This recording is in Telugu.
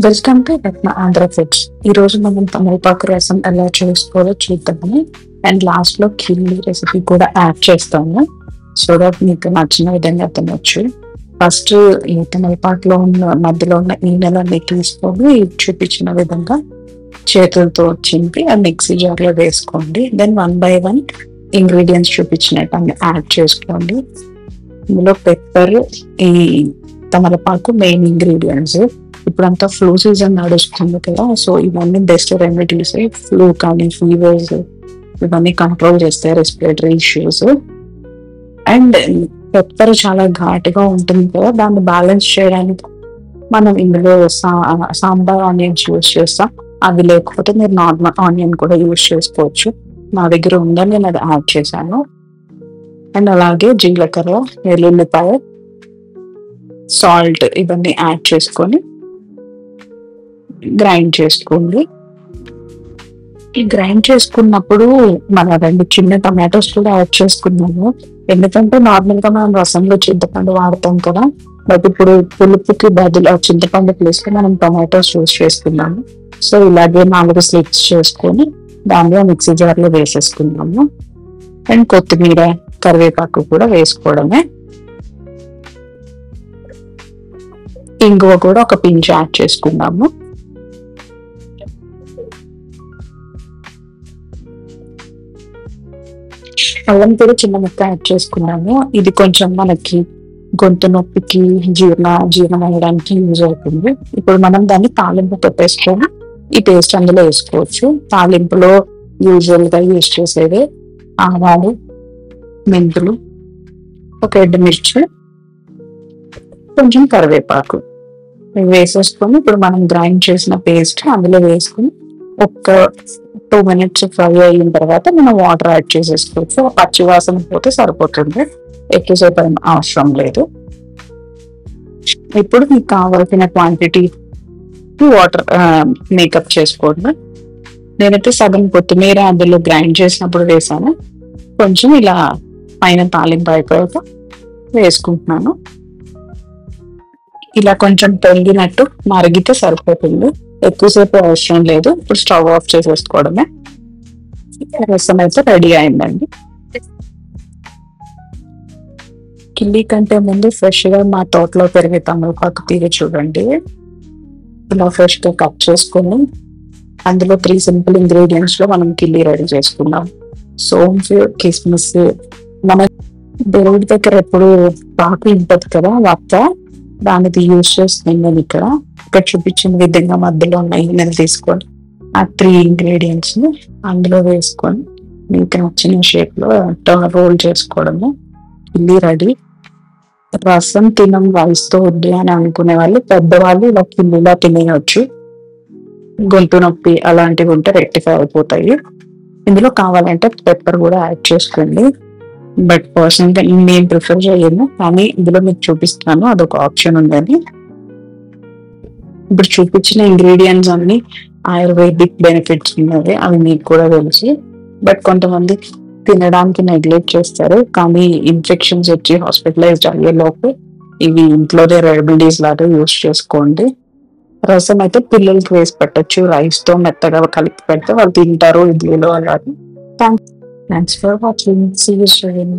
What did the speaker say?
Welcome to Ratna Andhra foods. ఈ రోజు మనం తమలపాకు రసం ఎలా చేసుకోవాలో చూద్దాము. అండ్ లాస్ట్ లో కిల్లి రెసిపీ కూడా యాడ్ చేస్తాము, సో దట్ మీకు నచ్చిన విధంగా తినొచ్చు. ఫస్ట్ ఈ తమలపాకులో ఉన్న మధ్యలో ఉన్న ఈనెలన్నీ తీసుకొని చూపించిన విధంగా చేతులతో చింపి ఆ మిక్సీ జార్లో వేసుకోండి. దెన్ 1 by 1 ఇంగ్రీడియంట్స్ చూపించినట్టు అన్ని యాడ్ చేసుకోండి. ఇందులో పెప్పర్, ఈ తమలపాకు మెయిన్ ఇంగ్రీడియంట్స్. ఇప్పుడంతా ఫ్లూ సీజన్ నడుస్తుంది కదా, సో ఇవన్నీ బెస్ట్ రెమెడీస్. ఫ్లూ కానీ ఫీవర్స్ ఇవన్నీ కంట్రోల్ చేస్తాయి, రెస్పిరేటరీ ఇష్యూస్. అండ్ పెప్పర్ చాలా ఘాటుగా ఉంటుంది కదా, దాన్ని బ్యాలెన్స్ చేయడానికి మనం ఇందులో సాంబార్ ఆనియన్స్ యూజ్ చేస్తాం. అవి లేకపోతే మీరు నార్మల్ ఆనియన్ కూడా యూజ్ చేసుకోవచ్చు. నా దగ్గర ఉందని నేను అది యాడ్ చేశాను. అండ్ అలాగే జీలకర్ర, వెల్లుల్లిపాయ, సాల్ట్ ఇవన్నీ యాడ్ చేసుకొని గ్రైండ్ చేసుకోండి. ఈ గ్రైండ్ చేసుకున్నప్పుడు మన 2 చిన్న టమాటోస్ కూడా యాడ్ చేసుకున్నాము. ఎందుకంటే నార్మల్ గా మనం రసంలో చింతపండు వాడతాం కదా, బట్ ఇప్పుడు పులుపుకి బదులు చింతపండు ప్లేస్ లో మనం టమాటోస్ యూజ్ చేసుకున్నాము. సో ఇలాగే 4 స్లిప్స్ చేసుకొని దానిలో మిక్సీ జార్ లో వేసేసుకున్నాము. అండ్ కొత్తిమీర, కరివేపాకు కూడా వేసుకోవడమే. ఇంగువ కూడా ఒక పించ్ యాడ్ చేసుకున్నాము. అల్లం కూడా చిన్న ముక్క యాడ్ చేసుకున్నాము. ఇది కొంచెం మనకి గొంతు నొప్పికి, జీర్ణం అయ్యడానికి యూజ్ అవుతుంది. ఇప్పుడు మనం దాన్ని తాలింపు పెట్టేసుకొని ఈ పేస్ట్ అందులో వేసుకోవచ్చు. తాలింపులో యూజువల్ గా యూజ్ చేసేది ఆవాలు, మెంతులు, ఒక ఎండుమిర్చి, కొంచెం కరివేపాకు వేసేసుకొని ఇప్పుడు మనం గ్రైండ్ చేసిన పేస్ట్ అందులో వేసుకొని ఒక 2 minutes ఫ్రై అయిన తర్వాత మనం వాటర్ యాడ్ చేసేసుకోవచ్చు. పచ్చివాసన పోతే సరిపోతుంది, ఎక్కువసేపు అవసరం లేదు. ఇప్పుడు మీకు కావాల్సిన క్వాంటిటీ వాటర్ మేకప్ చేసుకోండి. నేనైతే సగం కొత్తిమీర అందులో గ్రైండ్ చేసినప్పుడు వేసాను, కొంచెం ఇలా పైన తాలింపు అయిపోయాక వేసుకుంటున్నాను. ఇలా కొంచెం పొంగినట్టు మరిగితే సరిపోతుంది, ఎక్కువసేపు అవసరం లేదు. ఇప్పుడు స్టవ్ ఆఫ్ చేసేసుకోవడమే. రసం అయితే రెడీ అయిందండి. కిల్లి కంటే ముందు ఫ్రెష్ గా మా తోటలో పెరిగే తమలపాకు తీగ చూడండి, ఇలా ఫ్రెష్ గా కట్ చేసుకొని అందులో 3 సింపుల్ ఇంగ్రీడియంట్స్ లో మనం కిల్లి రెడీ చేసుకున్నాం. సోంపు, కిస్మిస్. మన దేవుడి దగ్గర ఎప్పుడు పాకు ఉంటుంది కదా, వత్త, దానికి యూజ్ చేస్తున్నాం. నేను ఇక్కడ చూపించిన విధంగా మధ్యలో ఉన్న ఈనెలు తీసుకొని ఆ 3 ఇంగ్రీడియంట్స్ ని అందులో వేసుకొని మీకు నచ్చిన షేప్ లో రోల్ చేసుకోవడము. కిల్లి రెడీ. రసం తినం రైస్ తో వద్దు అని అనుకునే వాళ్ళు, పెద్దవాళ్ళు ఇలా కిల్లిలా తినేయచ్చు. గొంతు నొప్పి అలాంటివి ఉంటే రెక్టిఫై అయిపోతాయి. ఇందులో కావాలంటే పెప్పర్ కూడా యాడ్ చేసుకోండి, బట్ పర్సనల్ గా నేను ప్రిఫర్ చేయను, కానీ ఇందులో మీకు చూపిస్తున్నాను అదొక ఆప్షన్ ఉందని. ఇప్పుడు చూపించిన ఇంగ్రీడియంట్స్ అన్ని ఆయుర్వేదిక్ బెనిఫిట్స్ ఉన్నవి, అవి మీకు కూడా తెలుసు. బట్ కొంతమంది తినడానికి నెగ్లెక్ట్ చేస్తారు, కానీ ఇన్ఫెక్షన్స్ వచ్చి హాస్పిటలైజ్డ్ అయ్యేలోపు ఇవి ఇంట్లోనే రెమెడీస్ లాగా యూజ్ చేసుకోండి. రసం అయితే పిల్లలకి వేసి పెట్టచ్చు, రైస్ తో మెత్తగా కలిపి పెడితే వాళ్ళు తింటారు ఇడ్లీలో అలాగే. Thanks for watching. See you soon.